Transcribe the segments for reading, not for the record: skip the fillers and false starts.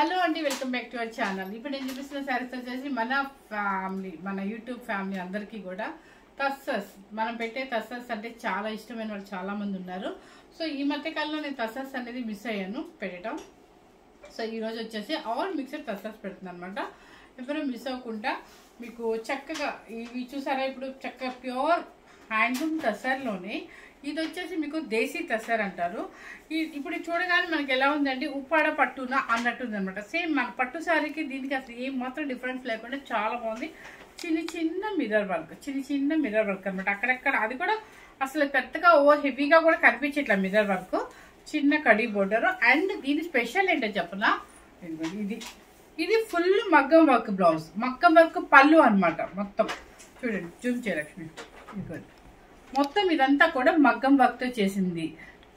Hello అండి, welcome back to our channel. ఇప్పుడు నేను చూపిస్తున్న శారీస్ వచ్చేసి మన ఫ్యామిలీ, మన యూట్యూబ్ ఫ్యామిలీ అందరికీ కూడా తస్సస్, మనం పెట్టే తస్సస్ అంటే చాలా ఇష్టమైన వాళ్ళు చాలా మంది ఉన్నారు. సో ఈ మధ్య కాలంలో నేను తస్సస్ అనేది మిస్ అయ్యాను పెట్టడం. సో ఈరోజు వచ్చేసి ఆల్ మిక్సర్ తస్సస్ పెడుతుంది అనమాట. ఎవరు మిస్ అవ్వకుండా మీకు చక్కగా ఇవి చూసారా, ఇప్పుడు చక్కగా ప్యూర్ హ్యాండ్లూమ్ తస్సర్లోనే ఇది వచ్చేసి మీకు దేశీ తస్సర్ అంటారు. ఇప్పుడు చూడగానే మనకి ఎలా ఉందండి, ఉప్పాడ పట్టున అన్నట్టుంది అనమాట. సేమ్ మన పట్టు శారీకి దీనికి అసలు ఏం మాత్రం డిఫరెన్స్ లేకుండా చాలా బాగుంది. చిన్న చిన్న మిర్రర్ వర్క్ అనమాట అక్కడక్కడ. అది కూడా అసలు పెద్దగా హెవీగా కూడా కనిపించట్లా మిర్రర్ వర్క్, చిన్న కడి బోర్డర్. అండ్ దీని స్పెషల్ ఏంటో చెప్పనా, ఇది ఫుల్ మగ్గం వర్క్ బ్లౌజ్, మగ్గం వర్క్ పళ్ళు అనమాట. మొత్తం చూడండి, జూమ్ చేయలక్ష్మి, ఇదిగోండి మొత్తం ఇదంతా కూడా మగ్గం వర్క్ తో చేసింది.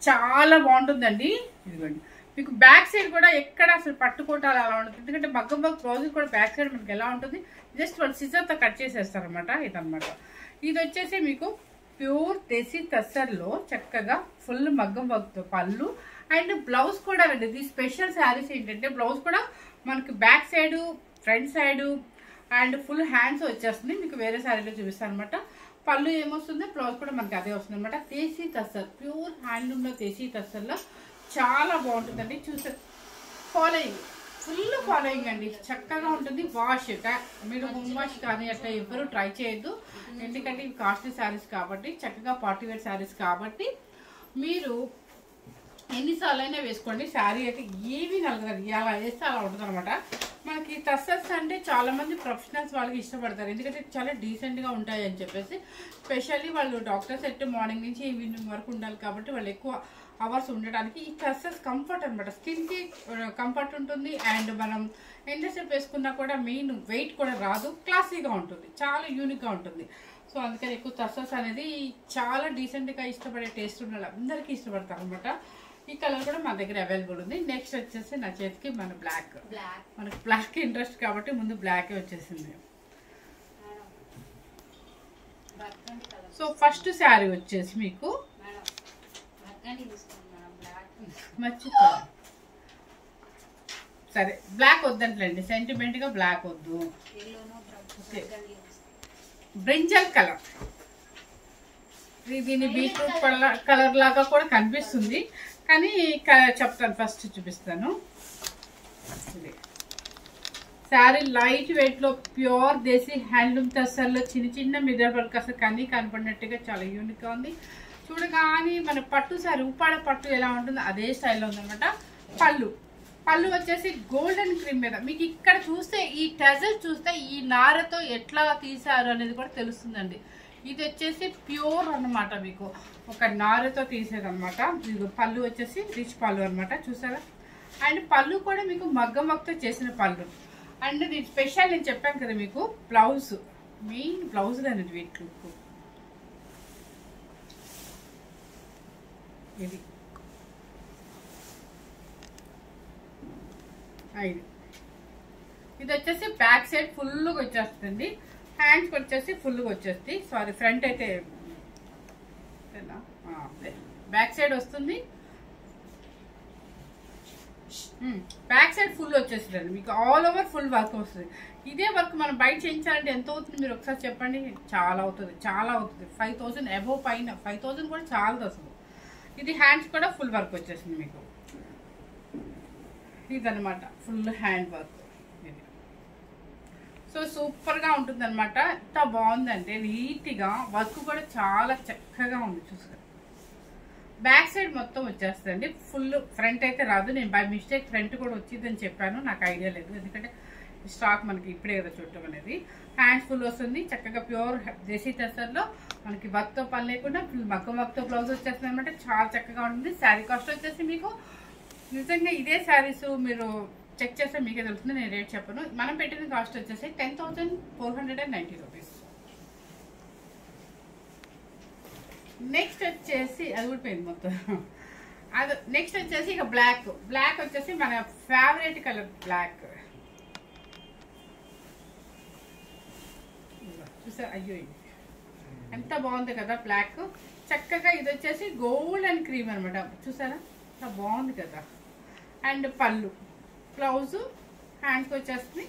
చాలా బాగుంటుందండి. ఇదిగోండి మీకు బ్యాక్ సైడ్ కూడా ఎక్కడ అసలు పట్టుకోవటాలు అలా ఉంటుంది. ఎందుకంటే మగ్గం వర్క్ బ్లౌజ్ కూడా బ్యాక్ సైడ్ మనకి ఎలా ఉంటుంది, జస్ట్ వాళ్ళు సిజర్తో కట్ చేసేస్తారనమాట. ఇదనమాట. ఇది వచ్చేసి మీకు ప్యూర్ దేశీ తస్సర్లో చక్కగా ఫుల్ మగ్గం వర్క్తో పళ్ళు అండ్ బ్లౌజ్ కూడా రండి. ఇది స్పెషల్ శారీస్ ఏంటంటే బ్లౌజ్ కూడా మనకి back side, front side and full hands వచ్చేస్తుంది. మీకు వేరే శారీలో చూపిస్తాను అనమాట. పళ్ళు ఏమొస్తుందో బ్లౌజ్ కూడా మనకి అదే వస్తుంది అనమాట. దేశీ తస్సర్, ప్యూర్ హ్యాండ్లూమ్లో దేశీ తస్సర్లో చాలా బాగుంటుందండి. చూసే ఫాలోయింగ్, ఫుల్ ఫాలోయింగ్ అండి, చక్కగా ఉంటుంది. వాష్ మీరు హోమ్ వాష్ కానీ అట్లా ఎవరు ట్రై చేయొద్దు. ఎందుకంటే ఇవి కాస్ట్లీ శారీస్ కాబట్టి, చక్కగా పార్టీ వేర్ శారీస్ కాబట్టి మీరు ఎన్నిసార్లు అయినా వేసుకోండి. శారీ అయితే ఏమీ నలగదు, అలా వేస్తే అలా ఉంటుంది అనమాట. మనకి తస్సర్స్ అంటే చాలా మంది ప్రొఫెషనల్స్ వాళ్ళకి ఇష్టపడతారు, ఎందుకంటే చాలా డీసెంట్గా ఉంటాయి అని చెప్పేసి. స్పెషల్లీ వాళ్ళు డాక్టర్ సెట్ మార్నింగ్ నుంచి ఈవినింగ్ వరకు ఉండాలి కాబట్టి వాళ్ళు ఎక్కువ అవర్స్ ఉండడానికి ఈ తస్సర్స్ కంఫర్ట్ అనమాట. స్కిన్కి కంఫర్ట్ ఉంటుంది అండ్ మనం ఎంతసేపు వేసుకున్నా కూడా మెయిన్ వెయిట్ కూడా రాదు, క్లాసీగా ఉంటుంది, చాలా యూనిక్గా ఉంటుంది. సో అందుకని ఎక్కువ తస్సర్స్ అనేది చాలా డీసెంట్గా ఇష్టపడే టేస్ట్ ఉన్న అందరికీ ఇష్టపడతారు అనమాట. ఈ కలర్ కూడా మన దగ్గర అవైలబుల్ ఉంది. నెక్స్ట్ వచ్చేసి నా చేతికి మన బ్లాక్, మనకు బ్లాక్ ఇంట్రెస్ట్ కాబట్టి ముందు బ్లాక్ వచ్చేసింది. సో ఫస్ట్ శారీ వచ్చేసి మీకు మర్చిపో, సరే బ్లాక్ వద్దంటండి, సెంటిమెంట్ గా బ్లాక్ వద్దు. బ్రింజల్ కలర్, దీని బీట్రూట్ కలర్ లాగా కూడా కనిపిస్తుంది, కానీ చెప్తాను, ఫస్ట్ చూపిస్తాను. శారీ లైట్ వెయిట్ లో ప్యూర్ దేశీ హ్యాండ్లూమ్ తస్సర్లో చిన్న చిన్న మిర్రర్ వర్క్ అసలు కన్నీ కనపడినట్టుగా చాలా యూనిక్ గా ఉంది. చూడగానే మన పట్టు శారీ, ఉప్పాడ పట్టు ఎలా ఉంటుందో అదే స్టైల్లో ఉందన్నమాట. పళ్ళు వచ్చేసి గోల్డెన్ క్రీమ్ మీద. మీకు ఇక్కడ చూస్తే ఈ టజల్ చూస్తే ఈ నారతో ఎట్లా తీసారు అనేది కూడా తెలుస్తుందండి. ఇది వచ్చేసి ప్యూర్ అన్నమాట, మీకు ఒక నారతో తీసేదన్నమాట. మీకు పళ్ళు వచ్చేసి రిచ్ పళ్ళు అనమాట, చూసారా. అండ్ పళ్ళు కూడా మీకు మగ్గం వర్క్తో చేసిన పళ్ళు. అండ్ దీని స్పెషల్ నేను చెప్పాను కదా మీకు, బ్లౌజ్, మెయిన్ బ్లౌజ్ అనేది వీటి ఇది వచ్చేసి బ్యాక్ సైడ్ ఫుల్గా వచ్చేస్తుంది, హ్యాండ్స్ వచ్చేసి ఫుల్గా వచ్చేస్తుంది. సారీ, ఫ్రంట్ అయితే బ్యాక్ సైడ్ వస్తుంది, బ్యాక్ సైడ్ ఫుల్ వచ్చేస్తుంది మీకు. ఆల్ ఓవర్ ఫుల్ వర్క్ వస్తుంది. ఇదే వర్క్ మనం బయట చేయించాలంటే ఎంత అవుతుంది మీరు ఒకసారి చెప్పండి. చాలా అవుతుంది, 5,000 అబోవ్ పైన, 5,000 కూడా చాలదు అసలు. ఇది హ్యాండ్స్ కూడా ఫుల్ వర్క్ వచ్చేసింది మీకు. ఇదనమాట full hand work. So super గా ఉంటుంది అనమాట. ఎంత బాగుందంటే నీట్గా వర్క్ కూడా చాలా చక్కగా ఉంది. చూసారు, బ్యాక్ సైడ్ మొత్తం వచ్చేస్తుంది ఫుల్, ఫ్రంట్ అయితే రాదు. నేను బై మిస్టేక్ ఫ్రంట్ కూడా వచ్చిందని చెప్పాను, నాకు ఐడియా లేదు, ఎందుకంటే స్టాక్ మనకి ఇప్పుడే కదా చూడటం అనేది. హ్యాండ్స్ ఫుల్ వస్తుంది, చక్కగా ప్యూర్ దేశీ తస్సర్లో మనకి వర్క్తో పని లేకుండా ఫుల్ మగ్గం వర్క్తో బ్లౌజ్ వచ్చేస్తుంది అనమాట. చాలా చక్కగా ఉంటుంది. శారీ కాస్ట్ వచ్చేసి మీకు నిజంగా ఇదే శారీస్ మీరు చెక్ చేస్తే మీకే తెలుస్తుంది, నేను రేట్ చెప్పను. మనం పెట్టిన కాస్ట్ వచ్చేసి 10,490 రూపీస్. నెక్స్ట్ వచ్చేసి అది కూడా పోయింది మొత్తం. అది నెక్స్ట్ వచ్చేసి ఇక బ్లాక్ వచ్చేసి మన ఫేవరెట్ కలర్ బ్లాక్. చూసారు, అయ్యో ఎంత బాగుంది కదా బ్లాక్. చక్కగా ఇది వచ్చేసి గోల్డ్ అండ్ క్రీమ్ అనమాట. చూసారా, బాగుంది కదా. అండ్ పళ్ళు బ్లౌజ్ హ్యాండ్స్కి వచ్చేస్తుంది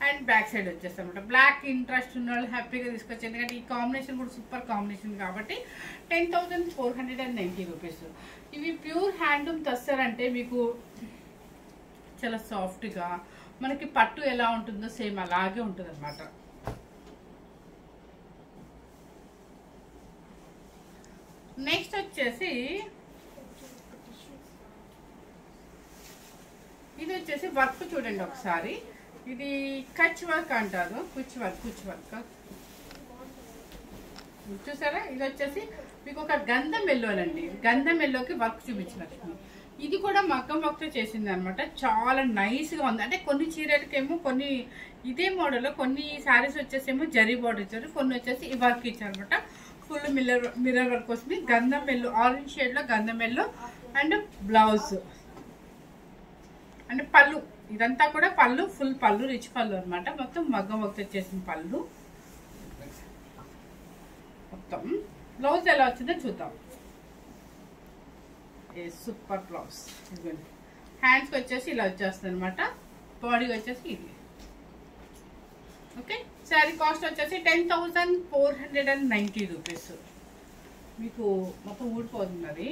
అండ్ బ్యాక్ సైడ్ వచ్చేస్తుంది అనమాట. బ్లాక్ ఇంట్రెస్ట్ ఉన్న వాళ్ళు హ్యాపీగా తీసుకొచ్చి, ఎందుకంటే ఈ కాంబినేషన్ కూడా సూపర్ కాంబినేషన్ కాబట్టి 10,490 రూపీస్. ఇవి ప్యూర్ హ్యాండ్లూమ్ టస్సర్ అంటే మీకు చాలా సాఫ్ట్గా మనకి పట్టు ఎలా ఉంటుందో సేమ్ అలాగే ఉంటుంది అనమాట. నెక్స్ట్ వచ్చేసి ఇది వచ్చేసి వర్క్ చూడండి ఒకసారి. ఇది కచ్ వర్క్ అంటారు, కుచ్ వర్క్ చూసారా. ఇది వచ్చేసి మీకు ఒక గంధం ఎల్లోనండి, గంధం ఎల్లోకి వర్క్ చూపించినట్టు. ఇది కూడా మగ్గం వర్క్ చేసింది అనమాట. చాలా నైస్ గా ఉంది. అంటే కొన్ని చీరలకేమో కొన్ని ఇదే మోడల్, కొన్ని శారీస్ వచ్చేసేమో జరీ బార్డర్ ఇచ్చారు, కొన్ని వచ్చేసి ఈ వర్క్ ఇచ్చారు అనమాట. ఫుల్ మిర్రర్ వర్క్ వస్తుంది. గంధం ఎల్లో, ఆరెంజ్ షేడ్ లో గంధం ఎల్లో అండ్ బ్లౌజ్ అంటే పళ్ళు. ఇదంతా కూడా పళ్ళు, ఫుల్ పళ్ళు, రిచ్ పళ్ళు అనమాట. మొత్తం మగ్గం వర్క్ వచ్చేసిన పళ్ళు. మొత్తం బ్లౌజ్ ఎలా వచ్చిందో చూద్దాం. Super blouse. హ్యాండ్స్కి వచ్చేసి ఇలా వచ్చేస్తుంది అనమాట. బాడీకి వచ్చేసి ఇది. ఓకే, శారీ కాస్ట్ వచ్చేసి 10,490 రూపీస్. మీకు మొత్తం ఊడిపోతుంది అది.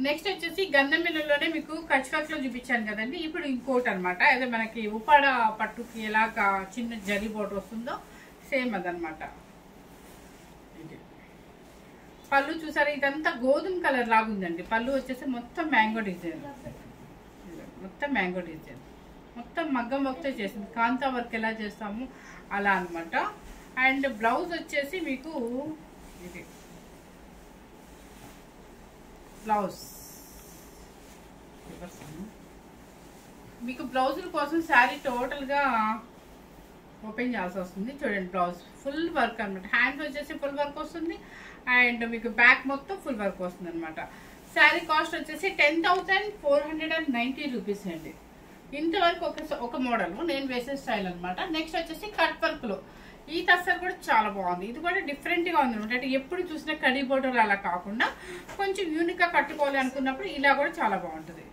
నెక్స్ట్ వచ్చేసి గంధం మిల్లులోనే మీకు కచ్ వర్క్ లో చూపించాను కదండి. ఇప్పుడు ఇంకోటి అనమాట. అదే మనకి ఉప్పాడ పట్టుకి ఎలాగా చిన్న జరీ బోర్డర్ వస్తుందో సేమ్ అదనమాట. పళ్ళు చూసారా, ఇదంతా గోధుమ కలర్ లాగా ఉందండి. పళ్ళు వచ్చేసి మొత్తం మ్యాంగో డిజైన్, మొత్తం మ్యాంగో డిజైన్, మొత్తం మగ్గం వర్క్ చేసింది. కాంతా వర్క్ ఎలా చేస్తాము అలా అనమాట. అండ్ బ్లౌజ్ వచ్చేసి మీకు ఇది బ్లౌజ్. మీకు బ్లౌజుల కోసం శారీ టోటల్ గా ఓపెన్ చేయాల్సి వస్తుంది. చూడండి, బ్లౌజ్ ఫుల్ వర్క్ అనమాట. హ్యాండ్స్ వచ్చేసి ఫుల్ వర్క్ వస్తుంది అండ్ మీకు బ్యాక్ మొత్తం ఫుల్ వర్క్ వస్తుంది అనమాట. శారీ కాస్ట్ వచ్చేసి 10,490 రూపీస్ అండి. ఇంతవరకు ఒక మోడల్ నేను వేసే స్టైల్ అనమాట. నెక్స్ట్ వచ్చేసి కట్ వర్క్ లో ఈ టస్సర్ కూడా చాలా బాగుంది. ఇది కూడా డిఫరెంట్ గా ఉంది అనమాట. అంటే ఎప్పుడు చూసినా కడీ బోర్డర్ అలా కాకుండా కొంచెం యూనిక్ గా కట్టుకోవాలి అనుకున్నప్పుడు ఇలా కూడా చాలా బాగుంటుంది.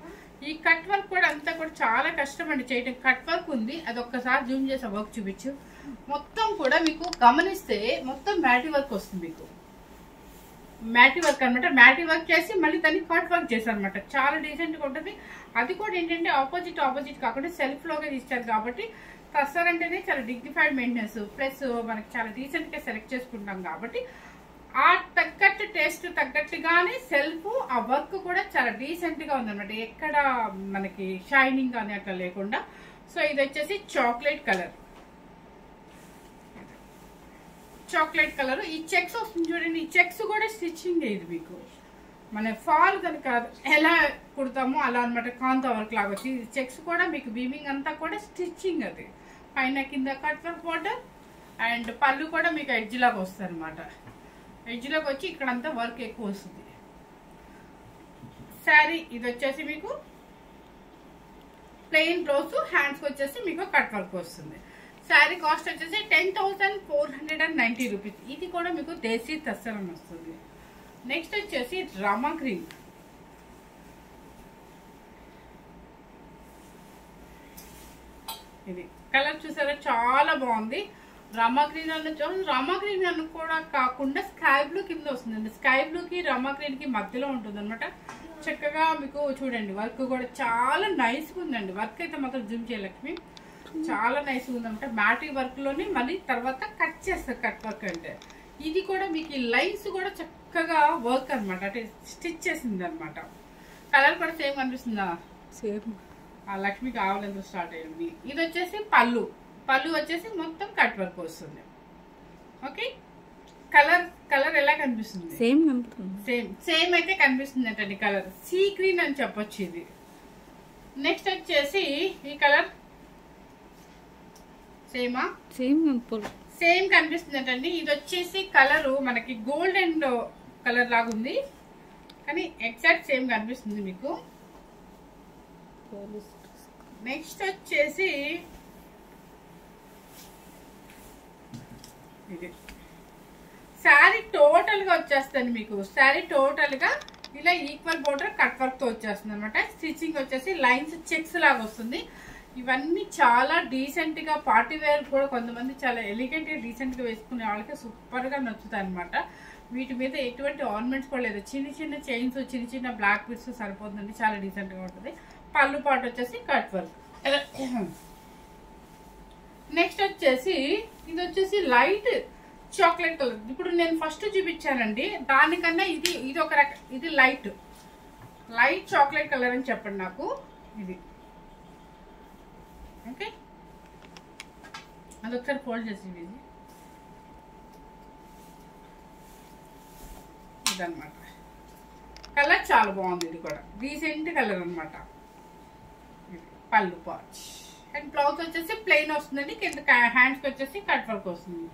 ఈ కట్ వర్క్ కూడా అంతా కూడా చాలా కష్టం అండి చేయడం. కట్ వర్క్ ఉంది, అది ఒక్కసారి జూమ్ చేసి వర్క్ చూపించు. మొత్తం కూడా మీకు గమనిస్తే మొత్తం మ్యాటీ వర్క్ వస్తుంది. మీకు మ్యాటీ వర్క్ అనమాట. మ్యాటీ వర్క్ చేసి మళ్ళీ దాన్ని కట్ వర్క్ చేశారు అనమాట. చాలా డీసెంట్ గా ఉంటుంది. అది కూడా ఏంటంటే ఆపోజిట్ కాకుండా సెల్ఫ్ లోగా ఇచ్చారు కాబట్టి టస్సర్ అంటేనే చాలా డిగ్నిఫైడ్ మెయింటెనెన్స్, ప్లస్ మనకి చాలా డీసెంట్ గా సెలెక్ట్ చేసుకుంటాం కాబట్టి ఆ తగ్గట్టు టేస్ట్ తగ్గట్టుగానే సెల్ఫ్ ఆ వర్క్ కూడా చాలా డీసెంట్ గా ఉందన్నమాట. ఎక్కడ మనకి షైనింగ్ కానీ అట్లా లేకుండా. సో ఇది వచ్చేసి చాక్లెట్ కలర్, చాక్లెట్ కలర్. ఈ చెక్స్ వస్తుంది చూడండి, ఈ చెక్స్ కూడా స్టిచ్చింగ్ ఇది మీకు మన ఫాల్ కనుక ఎలా కుడతామో అలా అనమాట. కాంతా వర్క్ లాగా వచ్చి చెక్స్ కూడా మీకు వీవింగ్ అంతా కూడా స్టిచ్చింగ్. అది పైన కింద కట్ వర్క్ బార్డర్ అండ్ పళ్ళు కూడా మీకు ఎడ్జ్ లాగా వస్తుంది అనమాట. ఎడ్జ్ లాగా వచ్చి ఇక్కడంతా వర్క్ ఎక్కువ వస్తుంది. శారీ ఇది వచ్చేసి మీకు ప్లెయిన్ బ్లౌజ్, హ్యాండ్స్కి వచ్చేసి మీకు కట్ వర్క్ వస్తుంది. శారీ కాస్ట్ వచ్చేసి 10,490 రూపీస్. ఇది కూడా మీకు దేశీ టస్సర్ వస్తుంది. నెక్స్ట్ వచ్చేసి రామా గ్రీన్. ఇది కలర్ చూసారా, చాలా బాగుంది. రామా గ్రీన్ రామా గ్రీన్ అని కూడా కాకుండా స్కై బ్లూ కింద వస్తుందండి. స్కై బ్లూ కి రామా గ్రీన్ కి మధ్యలో ఉంటుంది అనమాట. చక్కగా మీకు చూడండి వర్క్ కూడా చాలా నైస్ గా ఉందండి. వర్క్ అయితే మాత్రం జూమ్ చేయలక్ష్మి, చాలా నైస్ గా ఉందన్నమాట. మ్యాటీ వర్క్ లోని మళ్ళీ తర్వాత కట్ చేస్తారు. కట్ వర్క్ అంటే ఇది కూడా మీకు ఈ లైన్స్ కూడా చక్కగా వర్క్ అనమాట. అంటే స్టిచ్ చేసింది అనమాట. కలర్ కూడా సేమ్ కనిపిస్తుందా? సేమ్. ఆ లక్ష్మి కావాలని స్టార్ట్ అయ్యింది. ఇది వచ్చేసి పళ్ళు, పళ్ళు వచ్చేసి మొత్తం కట్ వర్క్ వస్తుంది. ఓకే, కలర్ ఎలా కనిపిస్తుంది? సేమ్ సేమ్ అయితే కనిపిస్తుంది అంటండి. కలర్ సీ గ్రీన్ అని చెప్పొచ్చు ఇది. నెక్స్ట్ వచ్చేసి ఈ కలర్ సేమా? సేమ్ కనిపిస్తుంది అంటండి. ఇది వచ్చేసి కలర్ మనకి గోల్డెన్ కలర్ లాగా ఉంది కానీ ఎగ్జాక్ట్ సేమ్ కనిపిస్తుంది మీకు. నెక్స్ట్ వచ్చేసి ఇది శారీ టోటల్ గా వచ్చేస్తుంది మీకు. శారీ టోటల్ గా ఇలా ఈక్వల్ బోర్డర్ కట్ వర్క్ తో వచ్చేస్తుంది అనమాట. స్టిచ్చింగ్ వచ్చేసి లైన్స్ చెక్స్ లాగా వస్తుంది. ఇవన్నీ చాలా డీసెంట్ గా పార్టీ వేర్ కూడా కొంతమంది చాలా ఎలిగెంట్ గా డీసెంట్ గా వేసుకునే వాళ్ళకి సూపర్ గా నచ్చుతాయి అనమాట. వీటి మీద ఎటువంటి ఆర్నమెంట్స్ కూడా లేదు. చిన్న చిన్న చైన్స్, చిన్న చిన్న బ్లాక్ పిట్స్ సరిపోతుంది. చాలా డీసెంట్ గా ఉంటుంది. పళ్ళు పాటు వచ్చేసి కట్ వర్క్. నెక్స్ట్ వచ్చేసి ఇది వచ్చేసి లైట్ చాక్లెట్ కలర్. ఇప్పుడు నేను ఫస్ట్ చూపించానండి, దానికన్నా ఇది ఒక ఇది లైట్ చాక్లెట్ కలర్ అని చెప్పండి నాకు. ఇది ఓకే, అది ఒకసారి ఫోల్డ్ చేసి ఇదన్నమాట. కలర్ చాలా బాగుంది. ఇది కూడా డీసెంట్ కలర్ అనమాట. పళ్ళు పాచ్ అండ్ బ్లౌజ్ వచ్చేసి ప్లెయిన్ వస్తుందండి. కింద హ్యాండ్స్కి వచ్చేసి కట్ వర్క్ వస్తుంది.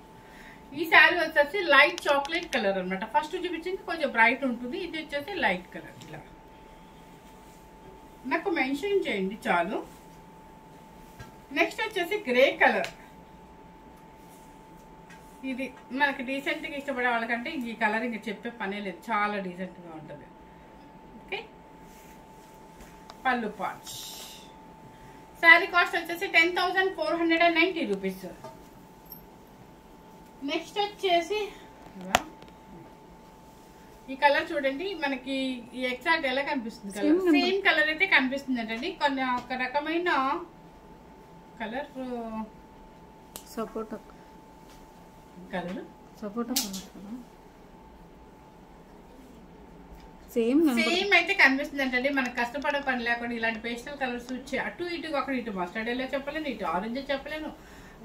ఈ శారీ వచ్చేసి లైట్ చాక్లెట్ కలర్ అనమాట. ఫస్ట్ చూపించింది కొంచెం బ్రైట్ ఉంటుంది, ఇది వచ్చేసి లైట్ కలర్. ఇలా నాకు మెన్షన్ చేయండి చాలు. నెక్స్ట్ వచ్చేసి గ్రే కలర్. ఇది మనకి డీసెంట్గా ఇష్టపడే వాళ్ళకంటే ఈ కలర్ ఇంకా చెప్పే పనే లేదు, చాలా డీసెంట్గా ఉంటుంది. ఓకే, పళ్ళు పాచ్. శారీ కాస్ట్ వచ్చేసి 10,490 రూపీస్. నెక్స్ట్ వచ్చేసి ఈ కలర్ చూడండి, మనకి ఈ ఎగ్జాక్ట్ ఎలా కనిపిస్తుంది కలర్, సేమ్ కలర్ అయితే కనిపిస్తుంది అంటండి. కొన్ని ఒక రకమైన కలర్ సపోటా కలర్ సేమ్ అయితే కనిపిస్తుంది అంటండి. మనకు కష్టపడే పని లేకుండా ఇలాంటి పేస్టల్ కలర్స్ వచ్చి అటు ఇటుగా ఒకటి, ఇటు మస్టర్డ్ ఎలా చెప్పలేను, ఇటు ఆరెంజ్ చెప్పలేను,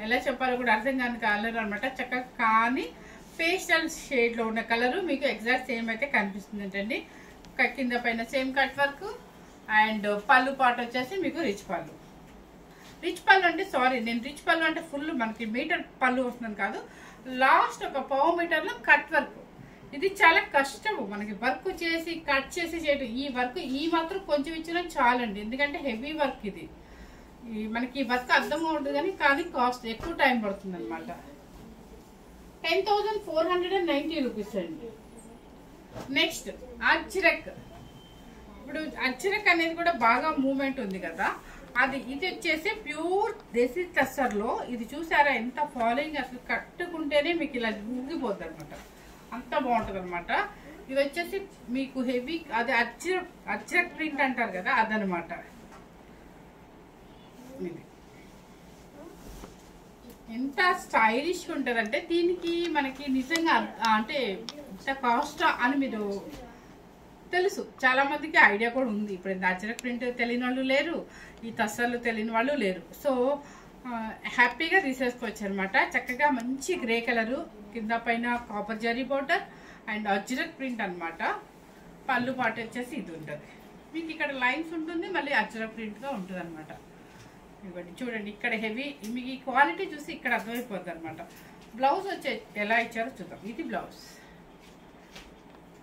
ఎలా చెప్పాలో కూడా అర్థం కాని కలర్ అనమాట. చక్కగా కానీ పేస్టల్ షేడ్ లో ఉన్న కలర్ మీకు ఎగ్జాక్ట్ సేమ్ అయితే కనిపిస్తుంది అంటండి. కింద పైన సేమ్ కట్ వర్క్ అండ్ పళ్ళు పాటు వచ్చేసి మీకు రిచ్ పళ్ళు. రిచ్ పళ్ళు అంటే సారీ, నేను రిచ్ పళ్ళు అంటే ఫుల్ మనకి మీటర్ పళ్ళు వస్తుంది కాదు, లాస్ట్ ఒక పావు మీటర్ లో కట్ వర్క్. ఇది చాలా కష్టము మనకి వర్క్ చేసి కట్ చేసి చేయడం. ఈ వర్క్ ఈ మాత్రం కొంచెం ఇచ్చినా చాలండి, ఎందుకంటే హెవీ వర్క్ ఇది. మనకి ఈ వర్క్ అర్థం ఉంటుంది కానీ కాస్ట్ ఎక్కువ టైం పడుతుంది అనమాట. 10,490 రూపీస్ అండి. నెక్స్ట్ అజ్రక్. ఇప్పుడు అజ్రక్ అనేది కూడా బాగా మూవ్మెంట్ ఉంది కదా, ఇది వచ్చేసి ప్యూర్ దేశీ టస్సర్లో. ఇది చూసారా ఎంత ఫాలోయింగ్, అసలు కట్టుకుంటేనే మీకు ఇలా ఊగిపోద్ది అనమాట, అంత బాగుంటుంది అనమాట. ఇది వచ్చేసి మీకు హెవీ, అది అజ్రక్ ప్రింట్ అంటారు కదా అదనమాట. ఇది ఎంత స్టైలిష్ గా ఉంటుందంటే దీనికి మనకి నిజంగా అంటే ఇంత కాస్ట్ అని మీరు తెలుసు, చాలా మందికి ఐడియా కూడా ఉంది. ఇప్పుడు అజ్రక్ ప్రింట్ తెలియని వాళ్ళు లేరు, ఈ తస్సర్లు తెలియని వాళ్ళు లేరు. సో హ్యాపీగా తీసేసుకోవచ్చు అనమాట. చక్కగా మంచి గ్రే కలరు, కింద పైన copper zari border and ajrakh print అనమాట. పళ్ళు పాటు వచ్చేసి ఇది ఉంటుంది మీకు. ఇక్కడ లైన్స్ ఉంటుంది, మళ్ళీ అజ్రక్ ప్రింట్గా ఉంటుంది అనమాట. ఇవ్వండి చూడండి, ఇక్కడ హెవీ, మీకు ఈ క్వాలిటీ చూసి ఇక్కడ అర్థమైపోద్ది అనమాట. బ్లౌజ్ వచ్చే ఎలా ఇచ్చారో చూద్దాం. ఇది బ్లౌజ్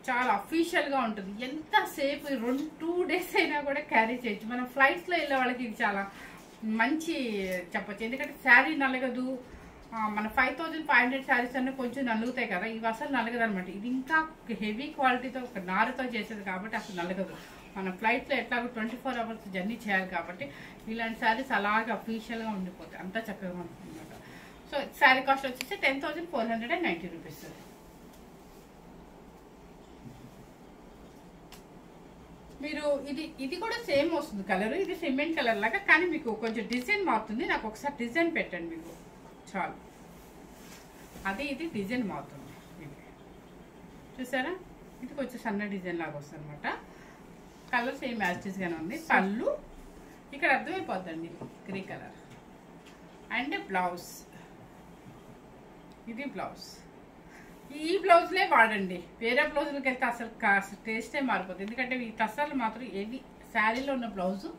చాలా అఫీషియల్గా ఉంటుంది. ఎంతసేపు 2 days అయినా కూడా క్యారీ చేయొచ్చు. మనం ఫ్లైట్స్లో వెళ్ళే వాళ్ళకి ఇది చాలా మంచి చెప్పచ్చు, ఎందుకంటే శారీ నలగదు. మన 5,500 శారీస్ అన్నీ కొంచెం నలుగుతాయి కదా, ఇవి అసలు నలగదు అనమాట. ఇది ఇంకా హెవీ క్వాలిటీతో ఒక నారుతో చేసేది కాబట్టి అసలు నలగదు. మన ఫ్లైట్లో ఎట్లాగో 24 hours జర్నీ చేయాలి కాబట్టి ఇలాంటి శారీస్ అలాగే అఫీషియల్గా ఉండిపోతాయి, అంతా చక్కగా ఉంటుంది అనమాట. సో శారీ కాస్ట్ వచ్చేసి 10,490 రూపీస్. మీరు ఇది కూడా సేమ్ వస్తుంది కలర్, ఇది సిమెంట్ కలర్ లాగా, కానీ మీకు కొంచెం డిజైన్ మారుతుంది. నాకు ఒకసారి డిజైన్ పెట్టండి మీకు చాలు. ఇది డిజైన్ మారుతుంది. ఇది చూసారా, ఇది కొంచెం సన్న డిజైన్ లాగా వస్తుంది అనమాట. కలర్ సేమ్ యాస్టీస్గానే ఉంది. పళ్ళు ఇక్కడ అర్థమైపోద్దండి, గ్రే కలర్. అండ్ బ్లౌజ్, ఇది బ్లౌజ్. ఈ బ్లౌజ్లే వాడండి, వేరే బ్లౌజులకి వెళ్తే అసలు టేస్టే మారిపోతుంది. ఎందుకంటే ఈ టస్సర్లు మాత్రం ఏది శారీలో ఉన్న బ్లౌజు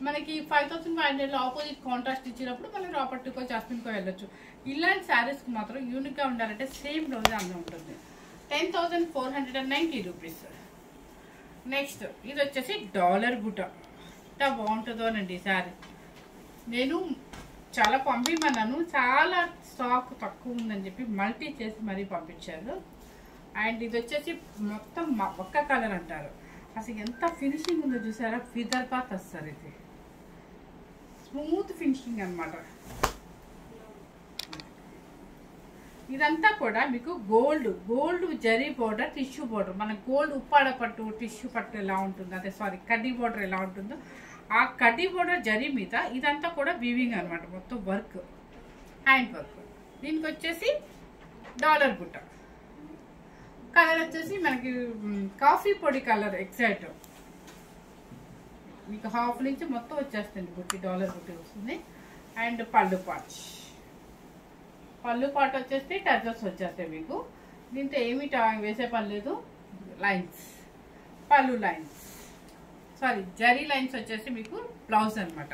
మనకి 5,500 ఆపోజిట్ కాంట్రాస్ట్ ఇచ్చినప్పుడు మనం రాపర్టీకో జాస్మిన్కో వెళ్ళొచ్చు. ఇలాంటి శారీస్కి మాత్రం యూనిక్గా ఉండాలంటే సేమ్ బ్లౌజ్ అందం ఉంటుంది. 10,490 రూపీస్. నెక్స్ట్ ఇది వచ్చేసి డాలర్ బుట్ట. ఎంత బాగుంటుందోనండి ఈ శారీ. నేను చాలా పంపిమన్నాను, చాలా స్టాక్ తక్కువ ఉందని చెప్పి మల్టీ చేసి మరీ పంపించారు. అండ్ ఇది వచ్చేసి మొత్తం ఒక్క కలర్ అంటారు. అసలు ఎంత ఫినిషింగ్ ఉందో చూసారా, విదర్భ టస్సర్. ఇది స్మూత్ ఫినిషింగ్ అనమాట. ఇదంతా కూడా మీకు gold zari border, tissue border. మన గోల్డ్ ఉప్పాడ పట్టు, టిష్యూ పట్టు ఎలా ఉంటుందో, అదే సారీ కడ్డీ బోర్డర్ ఎలా ఉంటుందో ఆ కడ్డీ బోర్డర్ జరీ మీద ఇదంతా కూడా వీవింగ్ అనమాట. మొత్తం వర్క్, హ్యాండ్ వర్క్. దీనికి వచ్చేసి డాలర్ బుట్ట. కలర్ వచ్చేసి మనకి కాఫీ పొడి కలర్ ఎగ్జాక్ట్. మీకు హాఫ్ నుంచి మొత్తం వచ్చేస్తుంది బుట్టి, డాలర్ బుట్టి వస్తుంది. అండ్ పళ్ళు పాట వచ్చేసి టచెస్ వచ్చేస్తాయి మీకు. దీంతో ఏమి వేసే పని లేదు. లైన్స్, పళ్ళు లైన్స్, సారీ జరీ లైన్స్ వచ్చేసి మీకు బ్లౌజ్ అనమాట.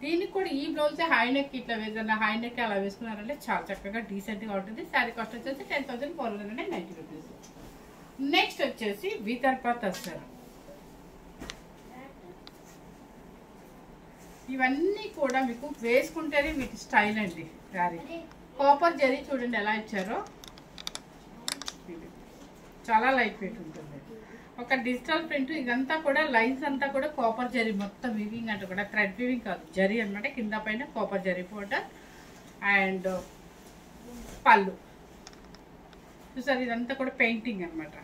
దీనికి కూడా ఈ బ్లౌజ్ హై నెక్ ఇట్లా ఏదైనా హై నెక్ అలా వేసుకున్నారంటే చాలా చక్కగా డీసెంట్గా ఉంటుంది. శారీ కాస్ట్ వచ్చేసి 10,490 రూపీస్. నెక్స్ట్ వచ్చేసి విదర్భ టస్సర్. ఇవన్నీ కూడా మీకు వేసుకుంటేనే మీకు స్టైల్ అండి. శారీ కాపర్ జరీ చూడండి ఎలా ఇచ్చారో, చాలా లైట్ వెయిట్ ఉంటుంది. ఒక డిజిటల్ ప్రింట్. ఇదంతా కూడా లైన్స్ అంతా కూడా కాపర్ జరీ మొత్తం వీవింగ్ అంటే కూడా థ్రెడ్ వీవింగ్ కాదు, జరీ అనమాట. కింద పైన కాపర్ జరీ బోర్డర్. అండ్ పళ్ళు చూసారు, ఇదంతా కూడా పెయింటింగ్ అనమాట.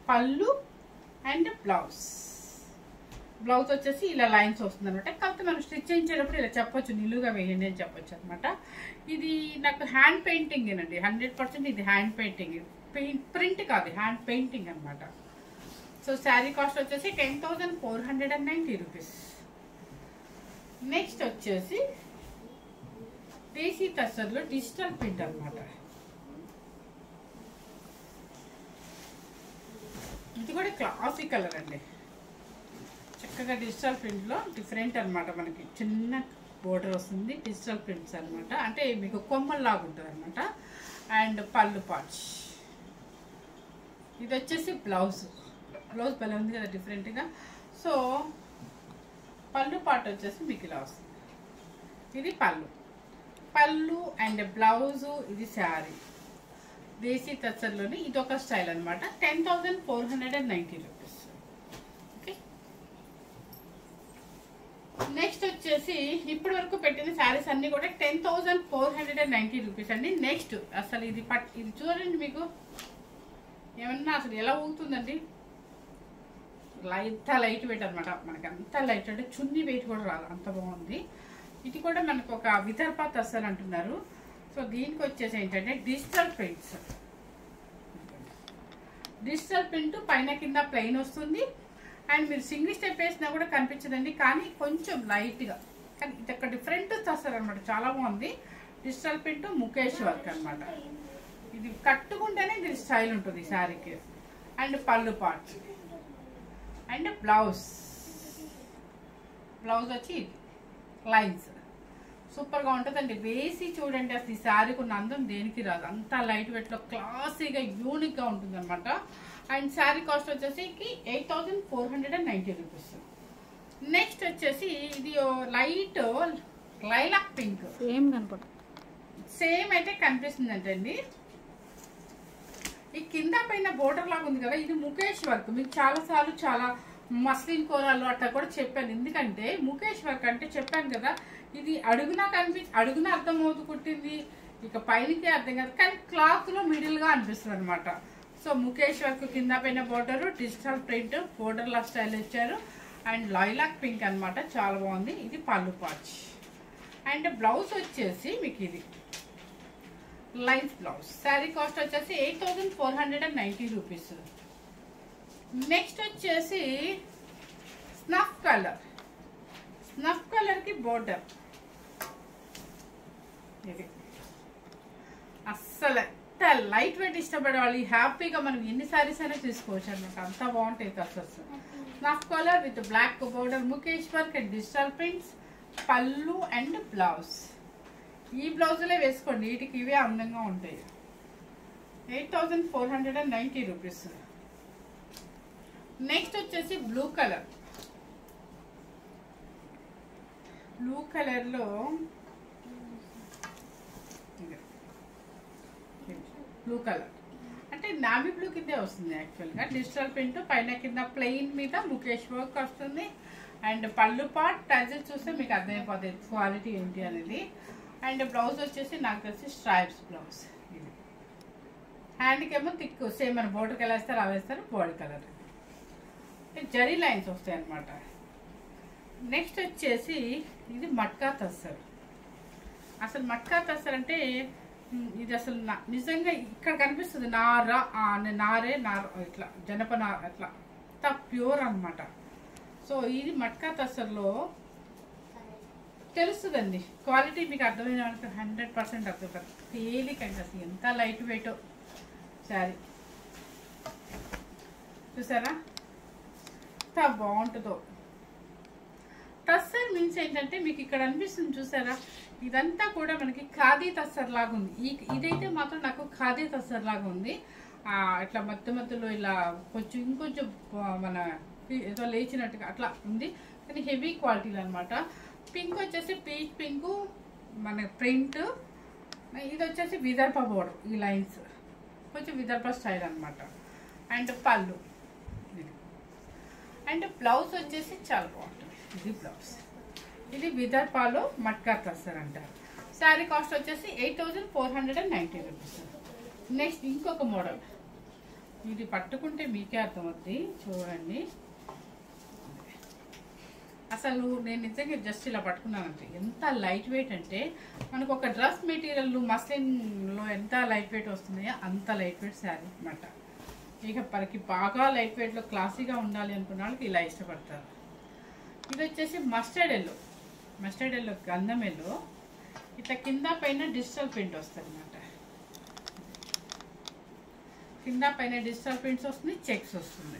పళ్ళు అండ్ బ్లౌజ్ వచ్చేసి ఇలా లైన్స్ వస్తుంది అనమాట. కాకపోతే మనం స్టిచ్ చేయించేటప్పుడు ఇలా చెప్పొచ్చు, నిలువుగా వేయండి అని చెప్పొచ్చు అనమాట. ఇది నాకు హ్యాండ్ పెయింటింగ్ ఏనండి, 100% ఇది హ్యాండ్ పెయింటింగ్, ప్రింట్ కాదు, హ్యాండ్ పెయింటింగ్ అనమాట. సో శారీ కాస్ట్ వచ్చేసి 10,490 రూపీస్. నెక్స్ట్ వచ్చేసి దేశీ టస్సర్లో డిజిటల్ ప్రింట్ అనమాట. ఇది కూడా క్లాసీ కలర్ అండి. చక్కగా డిజిటల్ ప్రింట్లో డిఫరెంట్ అనమాట. మనకి చిన్న బోర్డర్ వస్తుంది, డిజిటల్ ప్రింట్స్ అనమాట. అంటే మీకు కొమ్మల్లాగా ఉంటుంది అనమాట. అండ్ పళ్ళు పార్ట్స్. ఇది వచ్చేసి బ్లౌజ్ భలే ఉంది కదా డిఫరెంట్గా. సో పళ్ళు పార్ట్ వచ్చేసి మీకు ఇలా వస్తుంది. ఇది పళ్ళు అండ్ బ్లౌజు. ఇది శారీ దేశీ టస్సర్లోని ఇది ఒక స్టైల్ అనమాట. 10,490 రూపీస్. ఓకే. నెక్స్ట్ వచ్చేసి ఇప్పటి వరకు పెట్టిన శారీస్ అన్ని కూడా 10,490 రూపీస్ అండి. నెక్స్ట్ అసలు ఇది ఇది చూడండి, మీకు ఏమన్నా అసలు ఎలా ఊగుతుందండి. లైట్ వెయిట్ అనమాట. మనకి అంత లైట్ అంటే చున్నీ వెయిట్ కూడా రాదు, అంత బాగుంది. ఇది కూడా మనకు ఒక విదర్భ టస్సర్ అంటున్నారు. సో దీనికి వచ్చేసి ఏంటంటే డిజిటల్ ప్రింట్ పైన కింద ప్లెయిన్ వస్తుంది. అండ్ మీరు సింగిల్ స్టెప్ వేసినా కూడా కనిపించదండి, కానీ కొంచెం లైట్గా. కానీ ఇది ఒక డిఫరెంట్ టస్సర్ అనమాట, చాలా బాగుంది. డిజిటల్ ప్రింట్ ముఖేష్ వర్క్ అనమాట. ఇది కట్టుకుంటేనే ఇది స్టైల్ ఉంటుంది ఈ శారీకి. And pallu part and blouse వచ్చి ఇది లైన్స్ సూపర్గా ఉంటుందండి. వేసి చూడండి, అసలు ఈ శారీకి ఉన్న అందం దేనికి రాదు. అంతా లైట్ వెయిట్లో క్లాసీగా యూనిక్గా ఉంటుంది అనమాట. అండ్ శారీ కాస్ట్ వచ్చేసి 8,490 రూపీస్. నెక్స్ట్ వచ్చేసి ఇది లైట్ లైలాక్ పింక్. సేమ్ అయితే కనిపిస్తుంది అంటండి. ఈ కింద పైన బోర్డర్ లాగా ఉంది కదా, ఇది ముఖేష్ వర్క్. మీకు చాలాసార్లు చాలా మస్లిన్ కూరలు అట్లా కూడా చెప్పాను. ఎందుకంటే ముఖేష్ వర్క్ అంటే చెప్పాను కదా, ఇది అడుగునా అడుగునా అర్థం అవుతూ కుట్టింది, ఇక పైనకే అర్థం కాదు, కానీ క్లాత్ లో మిడిల్ గా అనిపిస్తుంది అనమాట. సో ముఖేష్ వర్క్ కింద పైన బోర్డర్, డిజిటల్ ప్రింట్, బోర్డర్ లా స్టైల్ ఇచ్చారు. అండ్ లైలాక్ పింక్ అనమాట, చాలా బాగుంది. ఇది పళ్ళు పాచ్. అండ్ బ్లౌజ్ వచ్చేసి మీకు ఇది లైన్స్ బ్లౌజ్. శారీ కాస్ట్ వచ్చేసి 8,490 రూపీస్. నెక్స్ట్ వచ్చేసి స్నఫ్ కలర్ కి బోర్డర్. ఇది అస్సలు ఎంత లైట్ వెయిట్ ఇష్టపడే వాళ్ళు హ్యాపీగా మనం ఎన్ని శారీస్ అయినా తీసుకోవచ్చు అనమాట. అంత బాగుంటాయి colours. Snuff colour with black border, mukaish work and digital prints, pallu and blouse. ఈ బ్లౌజులే వేసుకోండి, వీటికి ఇవే అందంగా ఉంటాయి. 8,490 రూపీస్. నెక్స్ట్ వచ్చేసి బ్లూ కలర్లో బ్లూ కలర్ అంటే నావీ బ్లూ కిందే వస్తుంది యాక్చువల్గా. డిజిటల్ ప్రింట్ పైన కింద ప్లెయిన్ మీద ముఖేష్ వర్క్ వస్తుంది. అండ్ పళ్ళు పార్ట్ టజల్ చూస్తే మీకు అర్థమైపోతుంది క్వాలిటీ ఏంటి అనేది. అండ్ బ్లౌజ్ వచ్చేసి నాకు తెలిసి స్ట్రైప్స్ బ్లౌజ్. ఇది హ్యాండ్కి ఏమో థిక్ సేమ్ మన బోర్డర్కి ఎలా వేస్తారు అలా వేస్తారు, బోర్డర్ కలర్ జరీ లైన్స్ వస్తాయి అన్నమాట. నెక్స్ట్ వచ్చేసి ఇది మట్కా తస్సర్. అసలు మట్కా తస్సర్ అంటే ఇది అసలు నిజంగా ఇక్కడ కనిపిస్తుంది నారే ఇట్లా జనపనార అట్లా ప్యూర్ అన్నమాట. సో ఇది మట్కా తస్సర్లో తెలుస్తుందండి క్వాలిటీ, మీకు అర్థమైన వాళ్ళకి 100% అర్థమవుతుంది. తేలికండి అసలు, ఎంత లైట్ వెయిట్ శారీ చూసారా ఎంత బాగుంటుందో. టస్సర్ మీన్స్ ఏంటంటే మీకు ఇక్కడ అనిపిస్తుంది చూసారా, ఇదంతా కూడా మనకి ఖాదీ తస్సర్ లాగా ఉంది. ఇదైతే మాత్రం నాకు ఖాదీ తస్సర్ లాగా ఉంది. ఇట్లా మధ్యలో ఇలా కొంచెం ఇంకొంచెం మన ఏదో లేచినట్టుగా అట్లా ఉంది, కానీ హెవీ క్వాలిటీలు అనమాట. పింక్ వచ్చేసి పీచ్ పింక్ మన ప్రింట్. ఇది వచ్చేసి విదర్భ బోర్డర్, ఈ లైన్స్ కొంచెం విదర్భ స్టైల్ అనమాట. అండ్ పళ్ళు అండ్ బ్లౌజ్ వచ్చేసి చాలా బాగుంటుంది. ఇది బ్లౌజ్, ఇది విదర్భలో మట్కా తస్సర్ అంటారు. శారీ కాస్ట్ వచ్చేసి 8490 రూపీస్. నెక్స్ట్ ఇంకొక మోడల్, ఇది పట్టుకుంటే మీకే అర్థమవుతుంది చూడండి. అసలు నేను నిజంగా జస్ట్ ఇలా పట్టుకున్నానంటే ఎంత లైట్ వెయిట్ అంటే మనకు ఒక డ్రెస్ మెటీరియల్ మస్లిన్లో ఎంత లైట్ వెయిట్ వస్తున్నాయో అంత లైట్ వెయిట్ శారీ అనమాట. ఇక మనకి బాగా లైట్ వెయిట్లో క్లాసీగా ఉండాలి అనుకున్న వాళ్ళకి ఇలా ఇష్టపడతారు. ఇది వచ్చేసి మస్టర్డ్ ఎల్లో గంధం ఎల్లో, ఇట్లా కింద పైన డిజిటల్ ప్రింట్ వస్తుంది అనమాట. కింద పైన డిజిటల్ ప్రింట్స్ వస్తుంది, చెక్స్ వస్తుంది.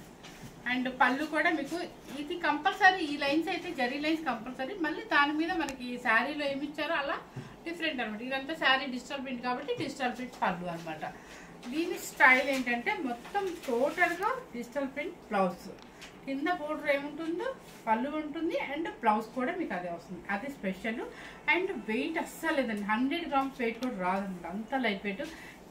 అండ్ పళ్ళు కూడా మీకు ఇది కంపల్సరీ, ఈ లైన్స్ అయితే జరీ లైన్స్ కంపల్సరీ. మళ్ళీ దాని మీద మనకి శారీలో ఏమి ఇచ్చారో అలా డిఫరెంట్ అనమాట. ఇదంతా శారీ డిజిటల్ ప్రింట్ కాబట్టి డిజిటల్ ప్రింట్ పళ్ళు అనమాట. దీని స్టైల్ ఏంటంటే మొత్తం టోటల్గా డిజిటల్ ప్రింట్ బ్లౌజ్, కింద బోర్డర్ ఏముంటుందో పళ్ళు ఉంటుంది, అండ్ బ్లౌజ్ కూడా మీకు అదే వస్తుంది. అది స్పెషల్. అండ్ వెయిట్ అస్సలు లేదండి, 100 గ్రామ్స్ వెయిట్ కూడా రాదన్నమాట, అంత లైట్ వెయిట్.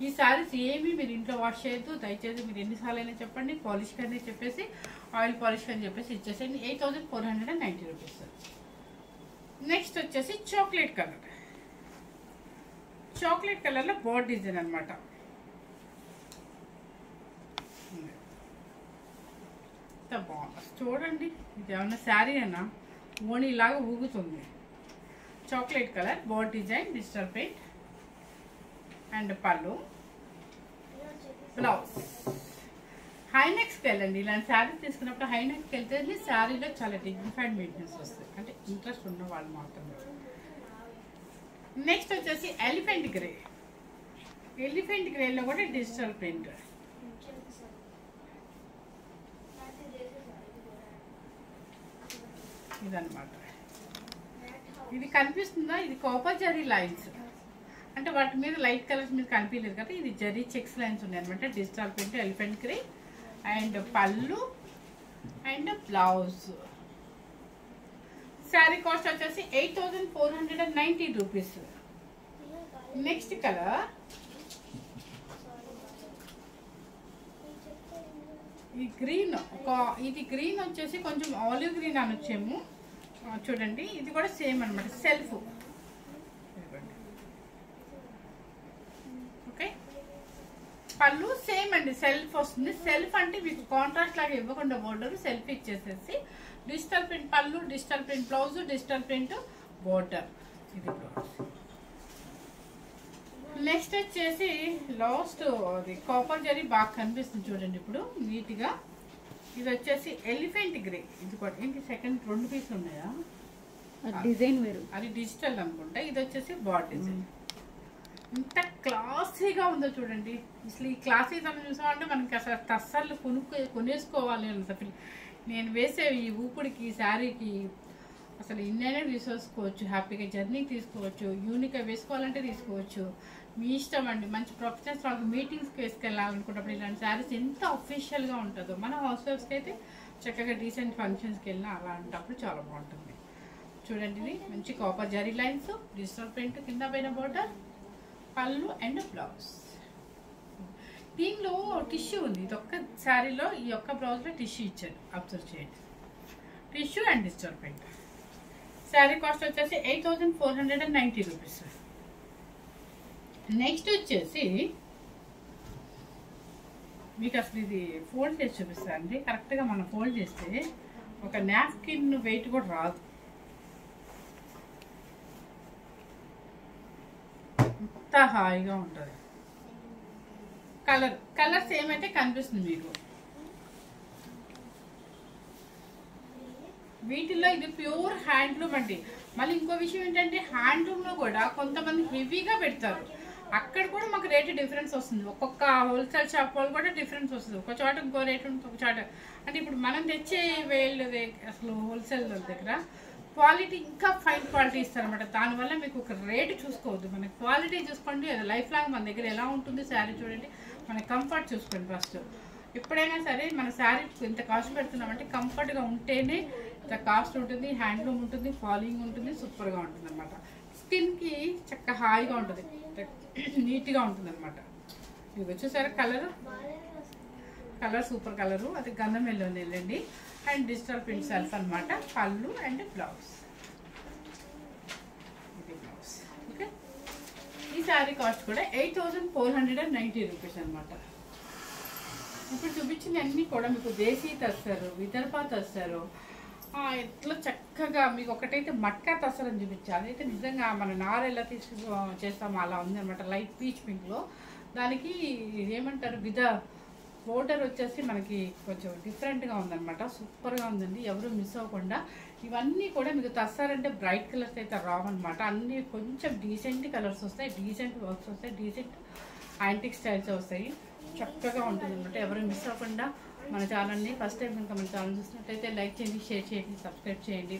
ఈ శారీస్ ఏమి మీరు ఇంట్లో వాష్ చేయొద్దు దయచేసి. మీరు ఎన్నిసార్లు అయినా చెప్పండి, పాలిష్ కానీ చెప్పేసి ఆయిల్ పాలిష్ అని చెప్పేసి ఇచ్చేసేయండి. 8490 రూపీస్. నెక్స్ట్ వచ్చేసి చాక్లెట్ కలర్లో బోర్డ్ డిజైన్ అనమాట. బాగుంది చూడండి, ఇది ఏమన్నా శారీ అయినా ఓణిలాగా ఊగుతుంది. Chocolate colour border design digital print and పళ్ళు, బ్లౌజ్. హైనెక్స్కి వెళ్ళండి, ఇలాంటి శారీస్ తీసుకున్నప్పుడు హైనెక్స్కి వెళ్తే శారీలో చాలా డిగ్నిఫైడ్ మెయింటెనెన్స్ వస్తుంది, అంటే ఇంట్రెస్ట్ ఉన్న వాళ్ళు మాత్రమే. నెక్స్ట్ వచ్చేసి ఎలిఫెంట్ గ్రేలో కూడా డిజిటల్ ప్రింట్. ఇదన్నమాట, ఇది కనిపిస్తుందా, ఇది కాపర్ జరీ లైన్స్, అంటే వాటి మీద లైట్ కలర్స్ మీద కనిపించలేదు కదా, ఇది జరీ చెక్స్ లైన్స్ ఉన్నాయి అనమాట. Digital print elephant grey and పళ్ళు అండ్ బ్లౌజ్. శారీ కాస్ట్ వచ్చేసి 8490 రూపీస్. నెక్స్ట్ కలర్ ఈ గ్రీన్, ఇది గ్రీన్ వచ్చేసి కొంచెం ఆలివ్ గ్రీన్ అనొచ్చేమో. చూడండి ఇది కూడా సేమ్ అనమాట, సెల్ఫ్. ఓకే, పళ్ళు సేమ్ అండి, సెల్ఫ్ వస్తుంది. సెల్ఫ్ అంటే మీకు కాంట్రాస్ట్ లాగా ఇవ్వకుండా బోర్డర్ సెల్ఫ్ ఇచ్చేసేసి డిజిటల్ ప్రింట్ పళ్ళు, digital print blouse, digital print border. ఇది బ్లౌజ్. నెక్స్ట్ వచ్చేసి లాస్ట్ అది కాపర్ జరీ బాగా కనిపిస్తుంది చూడండి ఇప్పుడు నీట్గా. ఇది వచ్చేసి ఎలిఫెంట్ గ్రే. ఇది కూడా ఏంటి సెకండ్ 2 పీసులు ఉన్నాయా, డిజైన్ వేరు, అది డిజిటల్ అనుకుంటా. ఇది వచ్చేసి బాడ్ డిజైన్. ఇంత క్లాసీగా ఉందో చూడండి. అసలు ఈ క్లాసీ తను చూసామంటే మనకి అసలు తస్సర్లు కొనేసుకోవాలి అసలు. నేను వేసే ఈ ఊపిడికి ఈ శారీకి అసలు ఇన్నైనా తీసుకోవచ్చు, హ్యాపీగా జర్నీకి తీసుకోవచ్చు, యూనిక్గా వేసుకోవాలంటే తీసుకోవచ్చు, మీ ఇష్టం అండి. మంచి ప్రొఫెషనల్స్ వాళ్ళకి మీటింగ్స్కి వేసుకెళ్ళాలనుకున్నప్పుడు ఇలాంటి శారీస్ ఎంత అఫీషియల్గా ఉంటుందో. మన హౌస్ వైఫ్స్కి అయితే చక్కగా డీసెంట్ ఫంక్షన్స్కి వెళ్ళినా అలాంటప్పుడు చాలా బాగుంటుంది. చూడండి ఇది మంచి copper zari lines, digital print కింద పైన బోర్డర్, పళ్ళు అండ్ బ్లౌజ్. దీనిలో టిష్యూ ఉంది. ఇది ఒక్క శారీలో ఈ ఒక్క బ్లౌజ్లో టిష్యూ ఇచ్చారు, అబ్జర్వ్ చేయండి. Tissue and digital print. Sari cost వచ్చేసి 8490 రూపీస్. నెక్స్ట్ వచ్చేసి మీకు అసలు ఇది ఫోల్డ్ చేసి చూపిస్తాను అండి. కరెక్ట్గా మనం ఫోల్డ్ చేస్తే ఒక నాప్కిన్ వెయిట్ కూడా రాదు. అంత హాయిగా ఉంటుంది. కలర్ సేమ్ అయితే కనిపిస్తుంది మీకు. వీటిల్లో ఇది ప్యూర్ హ్యాండ్లూమ్ అండి. మళ్ళీ ఇంకో విషయం ఏంటంటే హ్యాండ్లూమ్లో కూడా కొంతమంది హెవీగా పెడతారు. అక్కడ కూడా మాకు రేటు డిఫరెన్స్ వస్తుంది. ఒక్కొక్క హోల్సేల్ షాప్ వాళ్ళు కూడా డిఫరెన్స్ వస్తుంది. ఒక చోట ఇంకో రేటు ఉంటుంది, ఒక చోట. అంటే ఇప్పుడు మనం తెచ్చే వేళ్ళు అసలు హోల్సేల్ దగ్గర క్వాలిటీ ఇంకా ఫైన్ క్వాలిటీ ఇస్తారనమాట. దానివల్ల మీకు ఒక రేటు చూసుకోవద్దు, మన క్వాలిటీ చూసుకోండి. అది లైఫ్ లాంగ్ మన దగ్గర ఎలా ఉంటుంది శారీ చూడండి, మన కంఫర్ట్ చూసుకోండి. ఫస్ట్ ఎప్పుడైనా సరే మన శారీ ఇంత కాస్ట్ పెడుతున్నామంటే కంఫర్ట్గా ఉంటేనే ఇంత కాస్ట్ ఉంటుంది, హ్యాండ్లూమ్ ఉంటుంది, ఫాలింగ్ ఉంటుంది, సూపర్గా ఉంటుంది అనమాట. స్కిన్కి చక్కగా హాయిగా ఉంటుంది, నీట్గా ఉంటుంది అనమాట. ఇది వచ్చేసరి కలర్ సూపర్ కలరు, అది గంధం ఎల్లోనే వెళ్ళండి. అండ్ డిజిటల్ ప్రింట్ సెల్ఫ్ అనమాట. పళ్ళు అండ్ బ్లౌజ్, ఇది బ్లౌజ్. ఓకే, ఈ శారీ కాస్ట్ కూడా 8490 రూపీస్ అనమాట. ఇప్పుడు చూపించిన అన్నీ కూడా మీకు దేశీ తస్తారు, విదర్భ తస్తారు. ఎట్లా చక్కగా మీకు ఒకటైతే మట్కా తస్తారు అని చూపించాలి. అదైతే నిజంగా మన నార ఎలా చేస్తామో అలా ఉంది అనమాట. లైట్ పీచ్ పింక్లో దానికి ఏమంటారు బోర్డర్ వచ్చేసి మనకి కొంచెం డిఫరెంట్గా ఉందన్నమాట. సూపర్గా ఉందండి, ఎవరు మిస్ అవ్వకుండా. ఇవన్నీ కూడా మీకు తస్తారంటే బ్రైట్ కలర్స్ అయితే రావన్నమాట. అన్నీ కొంచెం డీసెంట్ కలర్స్ వస్తాయి, డీసెంట్ వర్క్స్ వస్తాయి, డీసెంట్ యాంటిక్ స్టైల్స్ వస్తాయి. చక్కగా ఉంటుంది అనమాట. ఎవరు మిస్ అవ్వకుండా మన ఛానల్ని ఫస్ట్ టైం కనుక మన ఛానల్ చూసినట్టయితే లైక్ చేయండి, షేర్ చేయండి, సబ్స్క్రైబ్ చేయండి.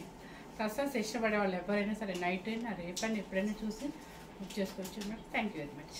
తస్తాస్ ఇష్టపడే వాళ్ళు ఎవరైనా సరే నైట్ అయినా రేపైనా ఎప్పుడైనా చూసి బుక్ చేసుకోవచ్చు. Thank you very much.